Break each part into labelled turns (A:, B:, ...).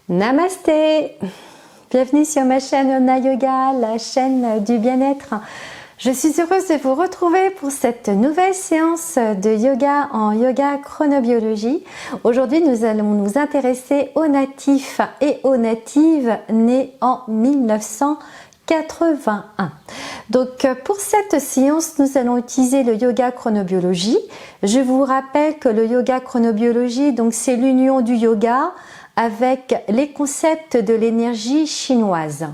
A: Namasté! Bienvenue sur ma chaîne Ona Yoga, la chaîne du bien-être. Je suis heureuse de vous retrouver pour cette nouvelle séance de yoga en yoga chronobiologie. Aujourd'hui, nous allons nous intéresser aux natifs et aux natives nés en 1981. Donc pour cette séance, nous allons utiliser le yoga chronobiologie. Je vous rappelle que le yoga chronobiologie, donc c'est l'union du yoga avec les concepts de l'énergie chinoise.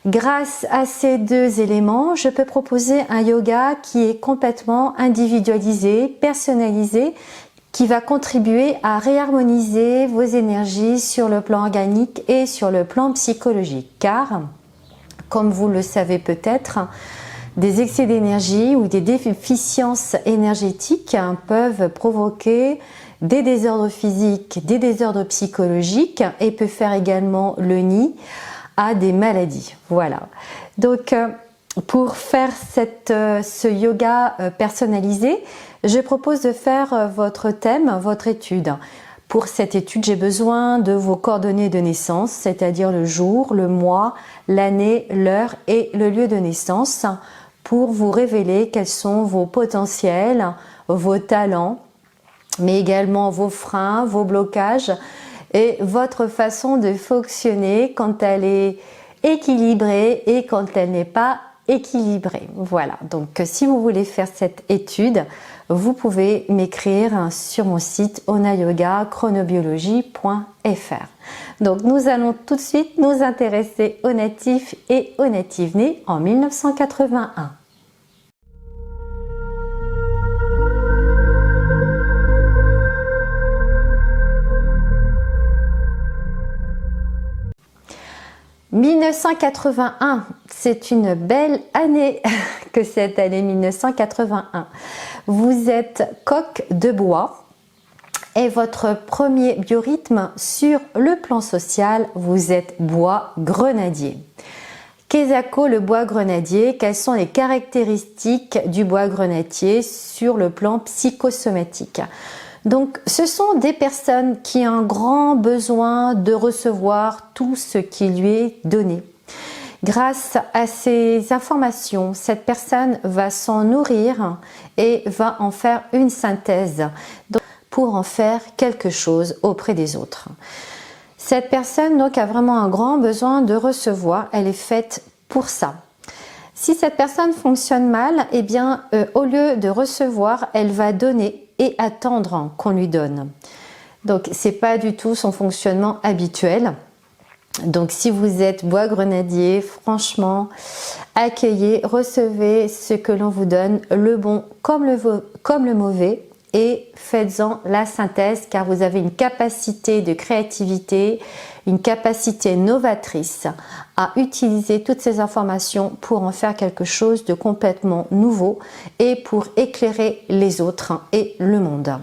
A: Grâce à ces deux éléments, je peux proposer un yoga qui est complètement individualisé, personnalisé, qui va contribuer à réharmoniser vos énergies sur le plan organique et sur le plan psychologique. Car, comme vous le savez peut-être, des excès d'énergie ou des déficiences énergétiques peuvent provoquer des désordres physiques, des désordres psychologiques et peut faire également le nid à des maladies. Voilà. Donc, pour faire ce yoga personnalisé, je propose de faire votre thème, votre étude. Pour cette étude, j'ai besoin de vos coordonnées de naissance, c'est-à-dire le jour, le mois, l'année, l'heure et le lieu de naissance, pour vous révéler quels sont vos potentiels, vos talents, mais également vos freins, vos blocages et votre façon de fonctionner quand elle est équilibrée et quand elle n'est pas équilibrée. Voilà, donc si vous voulez faire cette étude, vous pouvez m'écrire sur mon site onayogachronobiologie.fr. Donc nous allons tout de suite nous intéresser aux natifs et aux natives nés en 1981. « 1981, c'est une belle année que cette année 1981. Vous êtes coq de bois et votre premier biorhythme sur le plan social, vous êtes bois grenadier. Kesako, le bois grenadier, quelles sont les caractéristiques du bois grenadier sur le plan psychosomatique? Donc, ce sont des personnes qui ont un grand besoin de recevoir tout ce qui lui est donné. Grâce à ces informations, cette personne va s'en nourrir et va en faire une synthèse pour en faire quelque chose auprès des autres. Cette personne donc a vraiment un grand besoin de recevoir, elle est faite pour ça. Si cette personne fonctionne mal, eh bien, au lieu de recevoir, elle va donner et attendre qu'on lui donne. Donc, c'est pas du tout son fonctionnement habituel. Donc, si vous êtes bois grenadier, franchement, accueillez, recevez ce que l'on vous donne, le bon comme le mauvais, et faites-en la synthèse car vous avez une capacité de créativité, une capacité novatrice à utiliser toutes ces informations pour en faire quelque chose de complètement nouveau et pour éclairer les autres et le monde.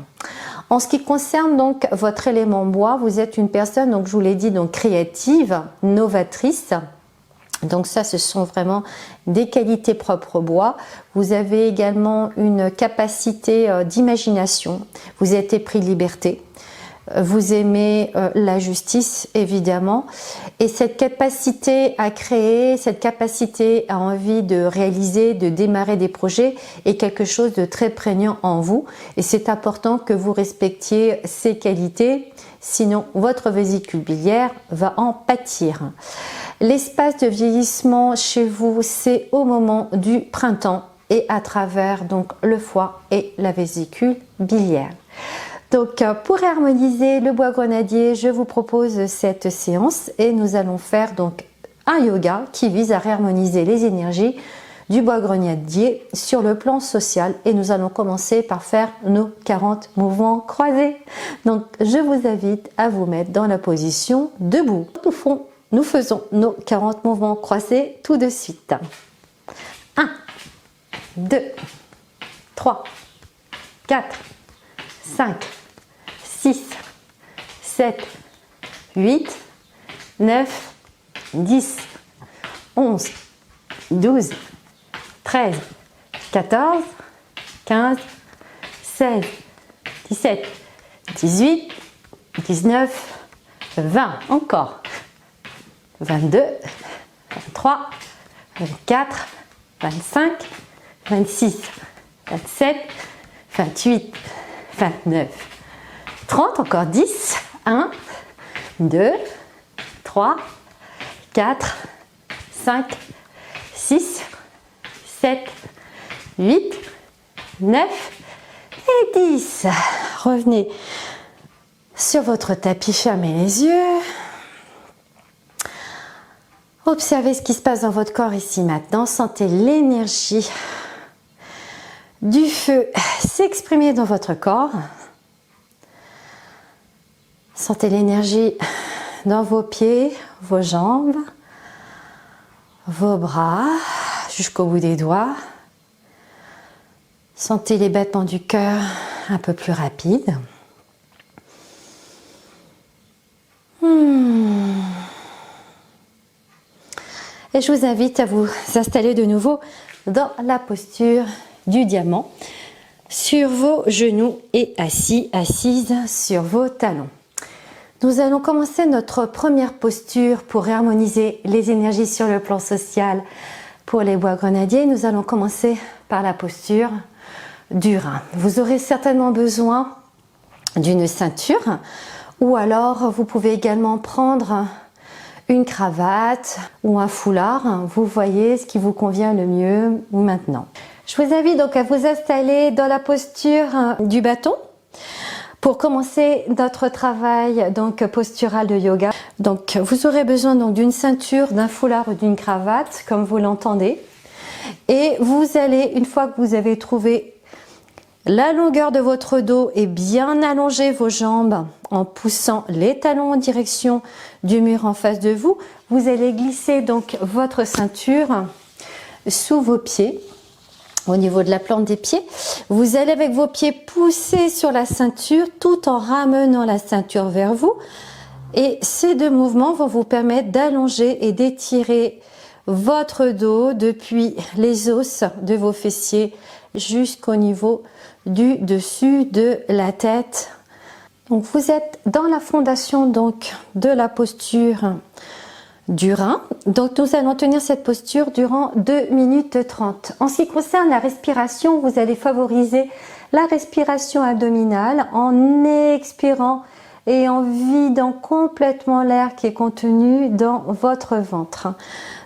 A: En ce qui concerne donc votre élément bois, vous êtes une personne, donc je vous l'ai dit, donc créative, novatrice. Donc ça, ce sont vraiment des qualités propres au bois. Vous avez également une capacité d'imagination. Vous êtes épris de liberté. Vous aimez la justice, évidemment. Et cette capacité à créer, cette capacité à envie de réaliser, de démarrer des projets est quelque chose de très prégnant en vous. Et c'est important que vous respectiez ces qualités. Sinon, votre vésicule biliaire va en pâtir. L'espace de vieillissement chez vous, c'est au moment du printemps et à travers donc le foie et la vésicule biliaire. Donc pour harmoniser le bois grenadier, je vous propose cette séance et nous allons faire donc un yoga qui vise à réharmoniser les énergies du bois grenadier sur le plan social et nous allons commencer par faire nos 40 mouvements croisés. Donc je vous invite à vous mettre dans la position debout. Nous faisons nos 40 mouvements croisés tout de suite. 1, 2, 3, 4, 5, 6, 7, 8, 9, 10, 11, 12, 13, 14, 15, 16, 17, 18, 19, 20, encore. 22, 23, 24, 25, 26, 27, 28, 29, 30, encore 10, 1, 2, 3, 4, 5, 6, 7, 8, 9 et 10. Revenez sur votre tapis, fermez les yeux. Observez ce qui se passe dans votre corps ici maintenant. Sentez l'énergie du feu s'exprimer dans votre corps. Sentez l'énergie dans vos pieds, vos jambes, vos bras, jusqu'au bout des doigts. Sentez les battements du cœur un peu plus rapides. Et je vous invite à vous installer de nouveau dans la posture du diamant, sur vos genoux et assise sur vos talons. Nous allons commencer notre première posture pour réharmoniser les énergies sur le plan social pour les bois grenadiers. Nous allons commencer par la posture du rein. Vous aurez certainement besoin d'une ceinture ou alors vous pouvez également prendre une cravate ou un foulard. Vous voyez ce qui vous convient le mieux maintenant. Je vous invite donc à vous installer dans la posture du bâton pour commencer notre travail donc postural de yoga. Donc vous aurez besoin donc d'une ceinture, d'un foulard ou d'une cravate comme vous l'entendez. Et vous allez, une fois que vous avez trouvé la longueur de votre dos et bien allonger vos jambes en poussant les talons en direction du mur en face de vous, vous allez glisser donc votre ceinture sous vos pieds, au niveau de la plante des pieds. Vous allez avec vos pieds pousser sur la ceinture tout en ramenant la ceinture vers vous. Et ces deux mouvements vont vous permettre d'allonger et d'étirer votre dos depuis les os de vos fessiers jusqu'au niveau du dessus de la tête. Donc vous êtes dans la fondation donc de la posture du rein. Donc nous allons tenir cette posture durant 2 minutes 30. En ce qui concerne la respiration, vous allez favoriser la respiration abdominale en expirant et en vidant complètement l'air qui est contenu dans votre ventre.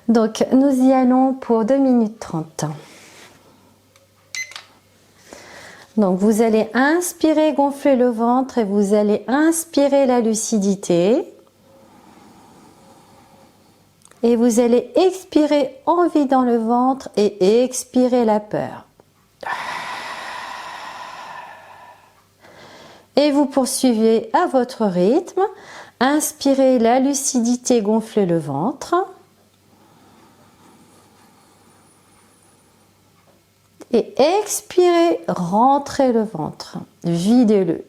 A: Donc nous y allons pour 2 minutes 30. Donc vous allez inspirer, gonfler le ventre et vous allez inspirer la lucidité. Et vous allez expirer en vidant le ventre et expirer la peur. Et vous poursuivez à votre rythme. Inspirez la lucidité, gonflez le ventre. Et expirez, rentrez le ventre, videz-le.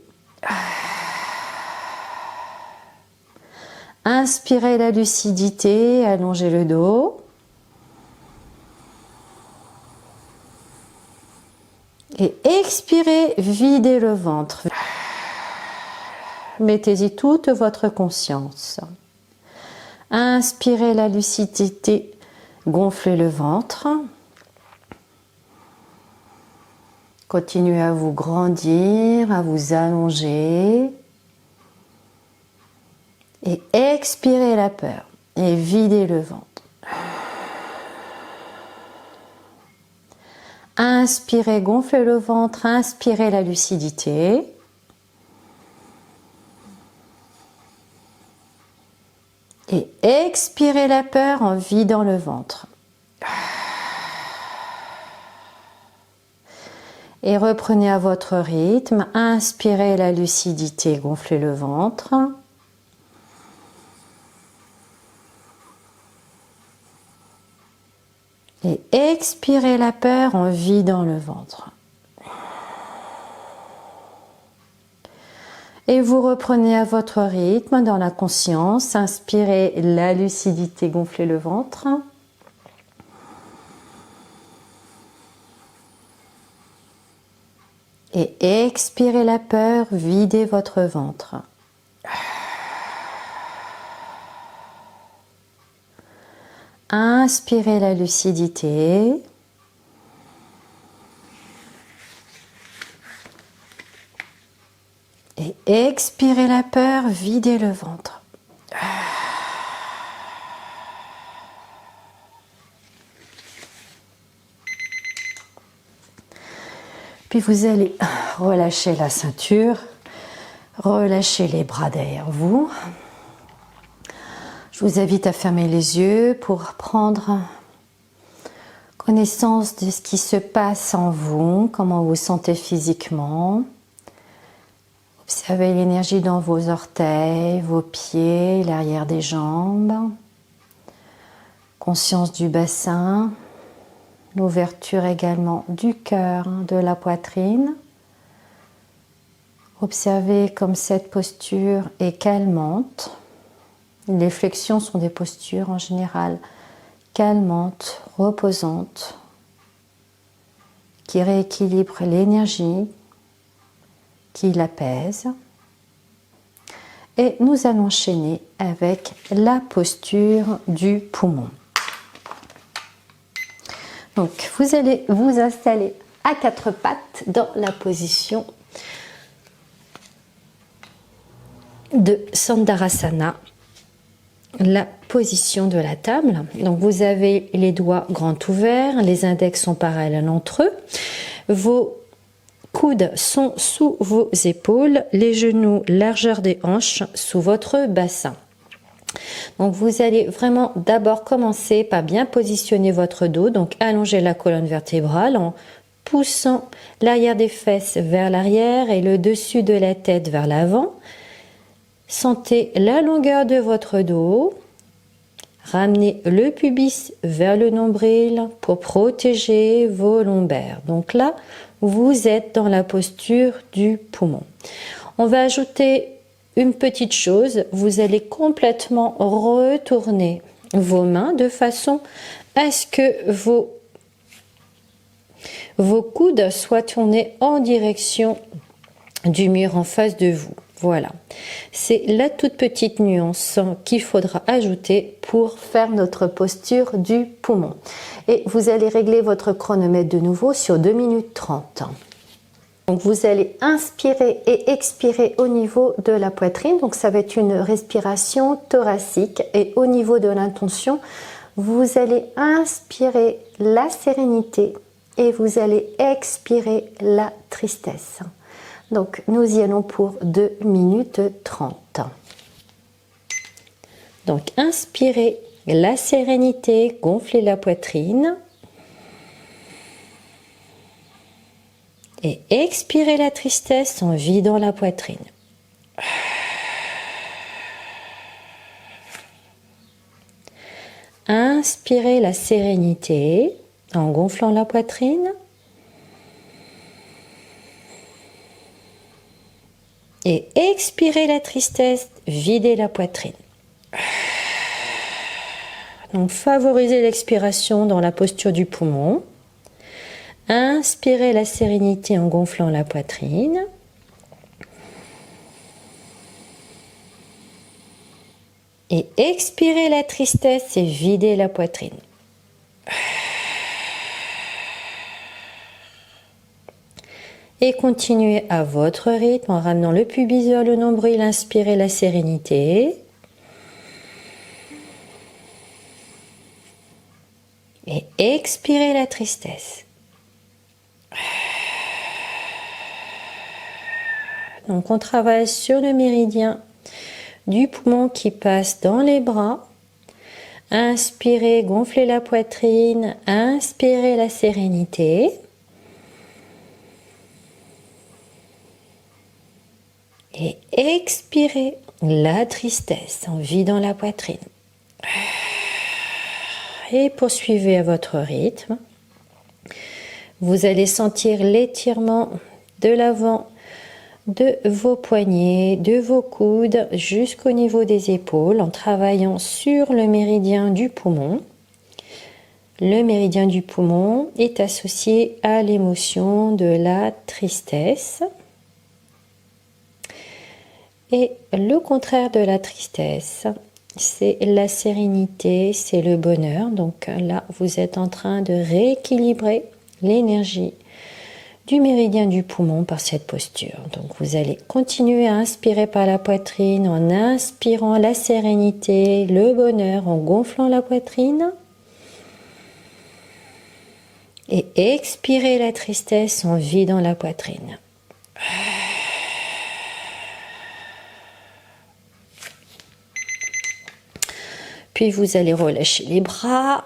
A: Inspirez la lucidité, allongez le dos. Et expirez, videz le ventre. Mettez-y toute votre conscience. Inspirez la lucidité, gonflez le ventre. Continuez à vous grandir, à vous allonger. Et expirez la peur et videz le ventre. Inspirez, gonflez le ventre, inspirez la lucidité. Et expirez la peur en vidant le ventre. Et reprenez à votre rythme, inspirez la lucidité, gonflez le ventre. Et expirez la peur en vidant le ventre. Et vous reprenez à votre rythme dans la conscience, inspirez la lucidité, gonflez le ventre. Et expirez la peur, videz votre ventre. Inspirez la lucidité. Et expirez la peur, videz le ventre. Puis vous allez relâcher la ceinture, relâcher les bras derrière vous. Je vous invite à fermer les yeux pour prendre connaissance de ce qui se passe en vous, comment vous vous sentez physiquement. Observez l'énergie dans vos orteils, vos pieds, l'arrière des jambes. Conscience du bassin, l'ouverture également du cœur, de la poitrine. Observez comme cette posture est calmante. Les flexions sont des postures en général calmantes, reposantes, qui rééquilibrent l'énergie, qui l'apaisent. Et nous allons enchaîner avec la posture du poumon. Donc vous allez vous installer à quatre pattes dans la position de Sandharasana, la position de la table. Donc vous avez les doigts grands ouverts, les index sont parallèles entre eux, vos coudes sont sous vos épaules, les genoux largeur des hanches sous votre bassin. Donc vous allez vraiment d'abord commencer par bien positionner votre dos, donc allonger la colonne vertébrale en poussant l'arrière des fesses vers l'arrière et le dessus de la tête vers l'avant. Sentez la longueur de votre dos. Ramenez le pubis vers le nombril pour protéger vos lombaires. Donc là, vous êtes dans la posture du poumon. On va ajouter une petite chose. Vous allez complètement retourner vos mains de façon à ce que vos coudes soient tournés en direction du mur en face de vous. Voilà, c'est la toute petite nuance qu'il faudra ajouter pour faire notre posture du poumon. Et vous allez régler votre chronomètre de nouveau sur 2 minutes 30. Donc vous allez inspirer et expirer au niveau de la poitrine. Donc ça va être une respiration thoracique. Et au niveau de l'intention, vous allez inspirer la sérénité et vous allez expirer la tristesse. Donc nous y allons pour 2 minutes 30. Donc inspirez la sérénité, gonflez la poitrine. Et expirez la tristesse en vidant la poitrine. Inspirez la sérénité en gonflant la poitrine. Et expirez la tristesse, videz la poitrine. Donc favorisez l'expiration dans la posture du poumon. Inspirez la sérénité en gonflant la poitrine. Et expirez la tristesse et videz la poitrine. Et continuez à votre rythme en ramenant le pubis vers le nombril. Inspirez la sérénité. Et expirez la tristesse. Donc on travaille sur le méridien du poumon qui passe dans les bras. Inspirez, gonflez la poitrine. Inspirez la sérénité. Et expirez la tristesse en vidant la poitrine. Et poursuivez à votre rythme. Vous allez sentir l'étirement de l'avant de vos poignets, de vos coudes jusqu'au niveau des épaules en travaillant sur le méridien du poumon. Le méridien du poumon est associé à l'émotion de la tristesse. Et le contraire de la tristesse c'est la sérénité, c'est le bonheur. Donc là, vous êtes en train de rééquilibrer l'énergie du méridien du poumon par cette posture. Donc vous allez continuer à inspirer par la poitrine en inspirant la sérénité, le bonheur, en gonflant la poitrine. Et expirez la tristesse en vidant la poitrine. Puis vous allez relâcher les bras.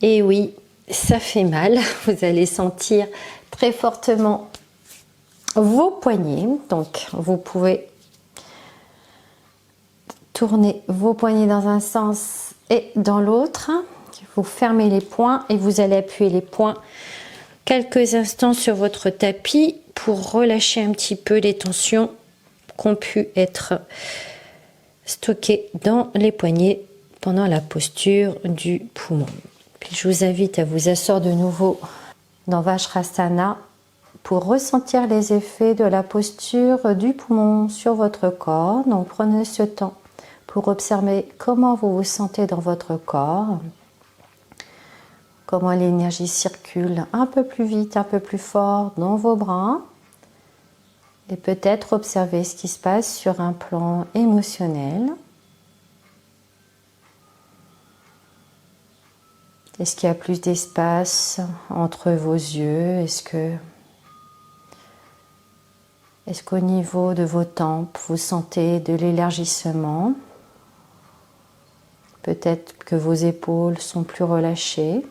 A: Et oui, ça fait mal. Vous allez sentir très fortement vos poignets. Donc vous pouvez tourner vos poignets dans un sens et dans l'autre. Vous fermez les poings et vous allez appuyer les poings quelques instants sur votre tapis pour relâcher un petit peu les tensions qui ont pu être stockées dans les poignets pendant la posture du poumon. Puis je vous invite à vous asseoir de nouveau dans Vajrasana pour ressentir les effets de la posture du poumon sur votre corps. Donc prenez ce temps pour observer comment vous vous sentez dans votre corps. Comment l'énergie circule un peu plus vite, un peu plus fort dans vos bras. Et peut-être observer ce qui se passe sur un plan émotionnel. Est-ce qu'il y a plus d'espace entre vos yeux? Est-ce qu'au niveau de vos tempes, vous sentez de l'élargissement? Peut-être que vos épaules sont plus relâchées.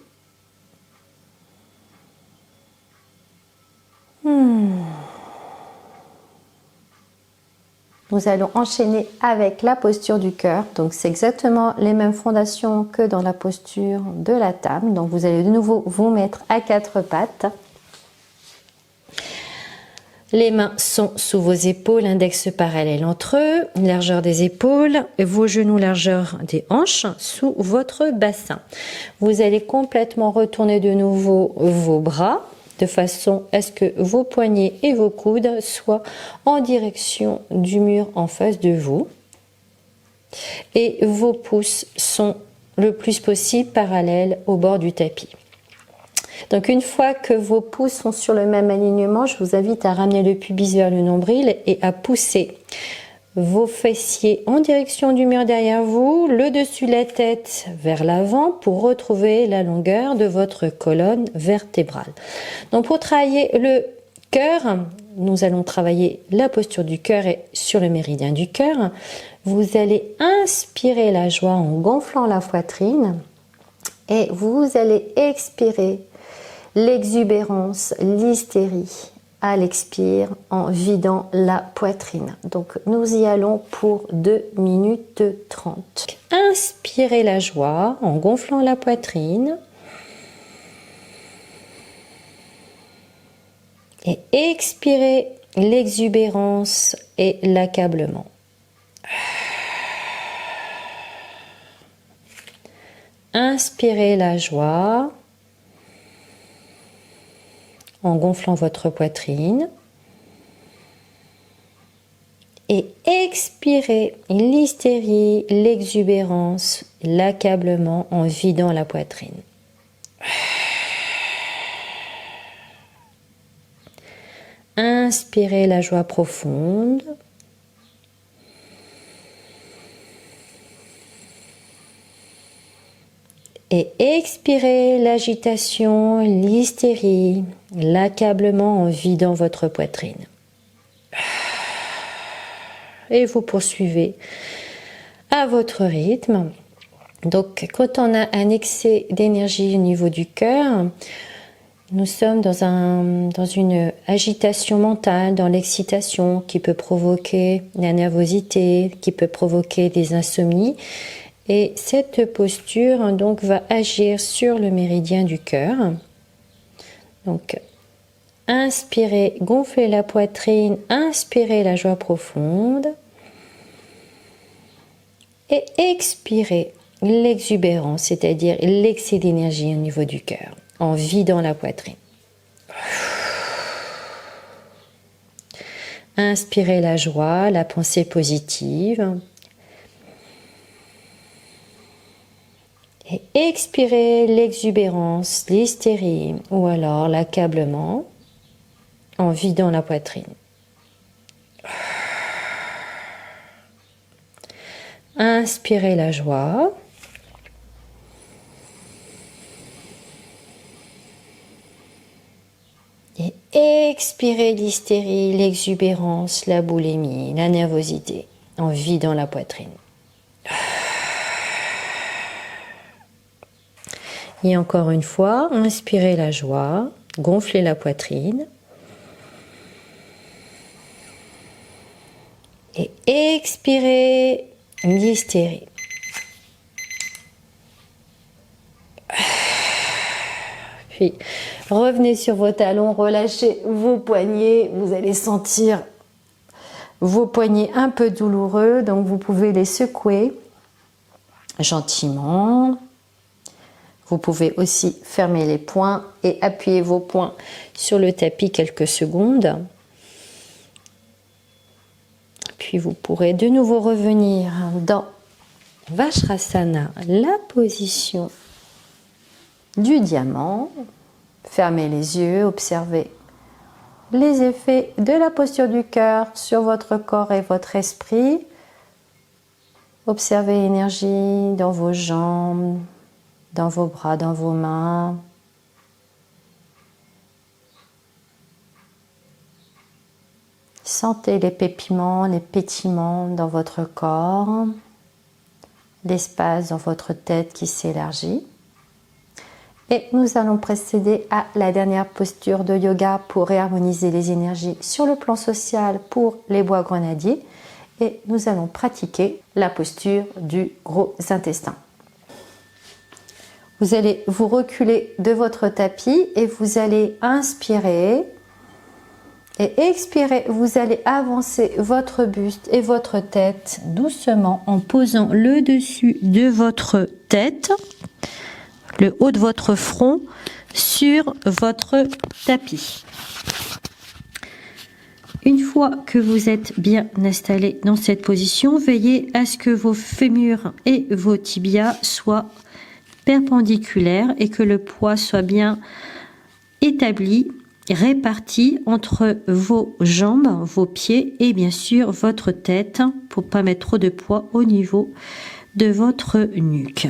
A: Nous allons enchaîner avec la posture du cœur. Donc c'est exactement les mêmes fondations que dans la posture de la table. Donc vous allez de nouveau vous mettre à quatre pattes. Les mains sont sous vos épaules, index parallèle entre eux, largeur des épaules, vos genoux largeur des hanches sous votre bassin. Vous allez complètement retourner de nouveau vos bras de façon à ce que vos poignets et vos coudes soient en direction du mur en face de vous. Et vos pouces sont le plus possible parallèles au bord du tapis. Donc une fois que vos pouces sont sur le même alignement, je vous invite à ramener le pubis vers le nombril et à pousser vos fessiers en direction du mur derrière vous, le dessus de la tête vers l'avant pour retrouver la longueur de votre colonne vertébrale. Donc pour travailler le cœur, nous allons travailler la posture du cœur et sur le méridien du cœur. Vous allez inspirer la joie en gonflant la poitrine et vous allez expirer l'exubérance, l'hystérie à l'expire en vidant la poitrine. Donc nous y allons pour 2 minutes 30. Inspirez la joie en gonflant la poitrine. Et expirez l'exubérance et l'accablement. Inspirez la joie en gonflant votre poitrine et expirez l'hystérie, l'exubérance, l'accablement en vidant la poitrine. Inspirez la joie profonde. Et expirez l'agitation, l'hystérie, l'accablement en vidant votre poitrine. Et vous poursuivez à votre rythme. Donc, quand on a un excès d'énergie au niveau du cœur, nous sommes dans une agitation mentale, dans l'excitation qui peut provoquer la nervosité, qui peut provoquer des insomnies. Et cette posture donc va agir sur le méridien du cœur. Donc, inspirez, gonflez la poitrine, inspirez la joie profonde. Et expirez l'exubérance, c'est-à-dire l'excès d'énergie au niveau du cœur, en vidant la poitrine. Inspirez la joie, la pensée positive. Et expirez l'exubérance, l'hystérie ou alors l'accablement en vidant la poitrine. Inspirez la joie. Et expirez l'hystérie, l'exubérance, la boulimie, la nervosité en vidant la poitrine. Et encore une fois, inspirez la joie, gonflez la poitrine. Et expirez l'hystérie. Puis revenez sur vos talons, relâchez vos poignets. Vous allez sentir vos poignets un peu douloureux, donc vous pouvez les secouer gentiment. Vous pouvez aussi fermer les poings et appuyer vos poings sur le tapis quelques secondes. Puis vous pourrez de nouveau revenir dans Vajrasana, la position du diamant. Fermez les yeux, observez les effets de la posture du cœur sur votre corps et votre esprit. Observez l'énergie dans vos jambes, dans vos bras, dans vos mains. Sentez les pépiments, les pétillements dans votre corps, l'espace dans votre tête qui s'élargit. Et nous allons procéder à la dernière posture de yoga pour réharmoniser les énergies sur le plan social pour les bois grenadiers. Et nous allons pratiquer la posture du gros intestin. Vous allez vous reculer de votre tapis et vous allez inspirer. Et expirez, vous allez avancer votre buste et votre tête doucement en posant le dessus de votre tête, le haut de votre front sur votre tapis. Une fois que vous êtes bien installé dans cette position, veillez à ce que vos fémurs et vos tibias soient perpendiculaires et que le poids soit bien établi, réparti entre vos jambes, vos pieds et bien sûr votre tête pour pas mettre trop de poids au niveau de votre nuque.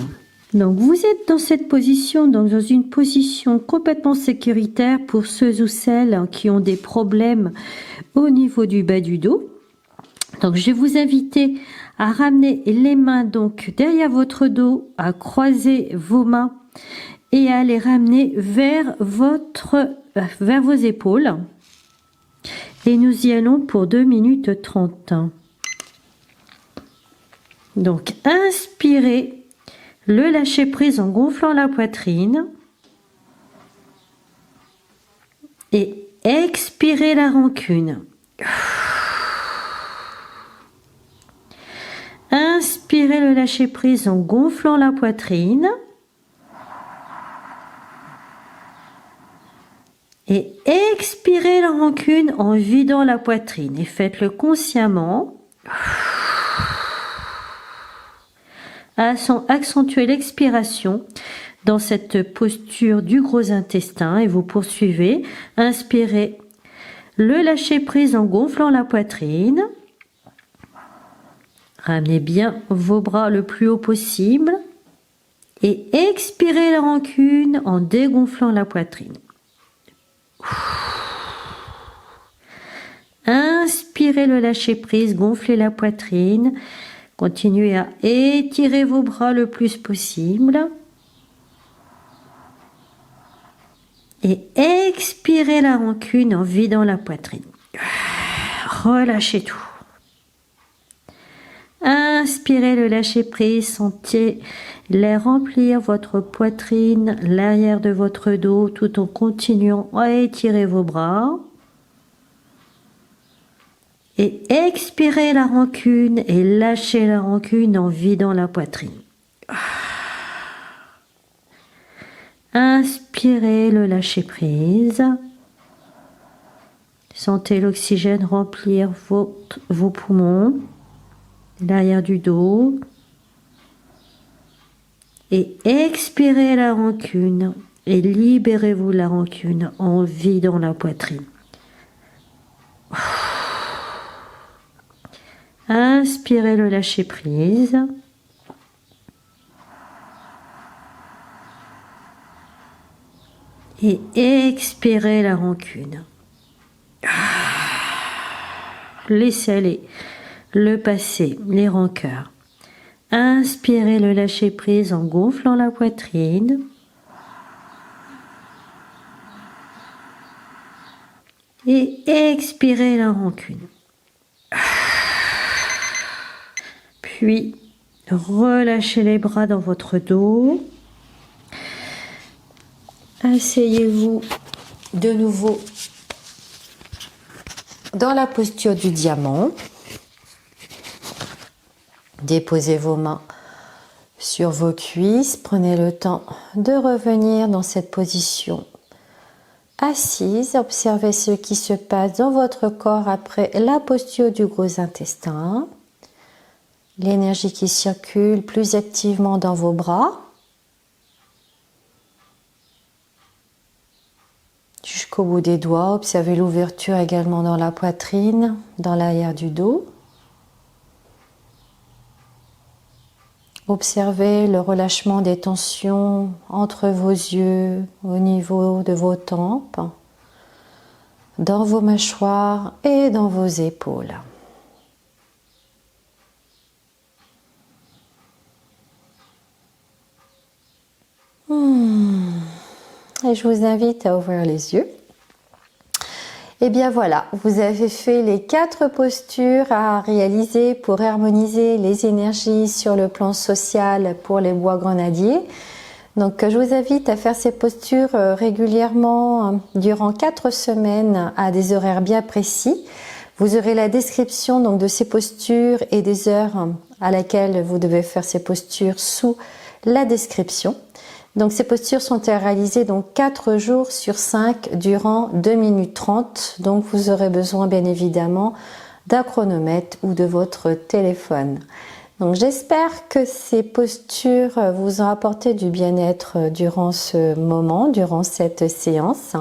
A: Donc vous êtes dans cette position, donc dans une position complètement sécuritaire pour ceux ou celles qui ont des problèmes au niveau du bas du dos. Donc je vais vous inviter à ramener les mains donc derrière votre dos, à croiser vos mains et à les ramener vers vos épaules. Et nous y allons pour 2 minutes 30. Donc inspirez. Le lâcher prise en gonflant la poitrine et expirez la rancune. Inspirez le lâcher prise en gonflant la poitrine et expirez la rancune en vidant la poitrine et faites-le consciemment. Accentuez l'expiration dans cette posture du gros intestin et vous poursuivez. Inspirez le lâcher prise en gonflant la poitrine. Ramenez bien vos bras le plus haut possible et expirez la rancune en dégonflant la poitrine. Inspirez le lâcher prise, gonflez la poitrine. Continuez à étirer vos bras le plus possible. Et expirez la rancune en vidant la poitrine. Relâchez tout. Inspirez le lâcher prise, sentez l'air remplir votre poitrine, l'arrière de votre dos, tout en continuant à étirer vos bras. Et expirez la rancune et lâchez la rancune en vidant la poitrine. Inspirez le lâcher prise. Sentez l'oxygène remplir vos poumons, l'arrière du dos.
B: Et expirez la rancune et libérez-vous la rancune en vidant la poitrine. Inspirez le lâcher prise. Et expirez la rancune. Laissez aller le passé, les rancœurs. Inspirez le lâcher prise en gonflant la poitrine. Et expirez la rancune. Puis relâchez les bras dans votre dos. Asseyez-vous de nouveau dans la posture du diamant. Déposez vos mains sur vos cuisses. Prenez le temps de revenir dans cette position assise. Observez ce qui se passe dans votre corps après la posture du gros intestin. L'énergie qui circule plus activement dans vos bras. Jusqu'au bout des doigts, observez l'ouverture également dans la poitrine, dans l'arrière du dos. Observez le relâchement des tensions entre vos yeux, au niveau de vos tempes, dans vos mâchoires et dans vos épaules. Et je vous invite à ouvrir les yeux. Et bien voilà, vous avez fait les 4 postures à réaliser pour harmoniser les énergies sur le plan social pour les bois grenadiers. Donc je vous invite à faire ces postures régulièrement durant 4 semaines à des horaires bien précis. Vous aurez la description donc de ces postures et des heures à laquelle vous devez faire ces postures sous la description. Donc ces postures sont à réaliser donc 4 jours sur 5 durant 2 minutes 30. Donc vous aurez besoin bien évidemment d'un chronomètre ou de votre téléphone. Donc j'espère que ces postures vous ont apporté du bien-être durant ce moment, durant cette séance.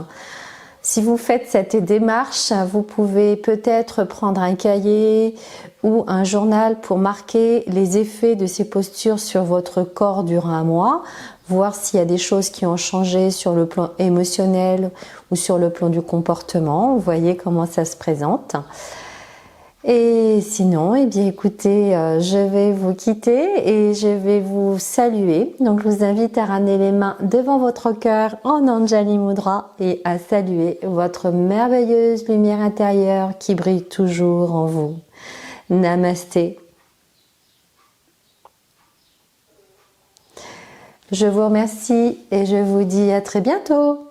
B: Si vous faites cette démarche, vous pouvez peut-être prendre un cahier ou un journal pour marquer les effets de ces postures sur votre corps durant un mois, voir s'il y a des choses qui ont changé sur le plan émotionnel ou sur le plan du comportement. Vous voyez comment ça se présente. Et sinon, eh bien écoutez, je vais vous quitter et je vais vous saluer. Donc je vous invite à ramener les mains devant votre cœur en Anjali Mudra et à saluer votre merveilleuse lumière intérieure qui brille toujours en vous. Namasté. Je vous remercie et je vous dis à très bientôt.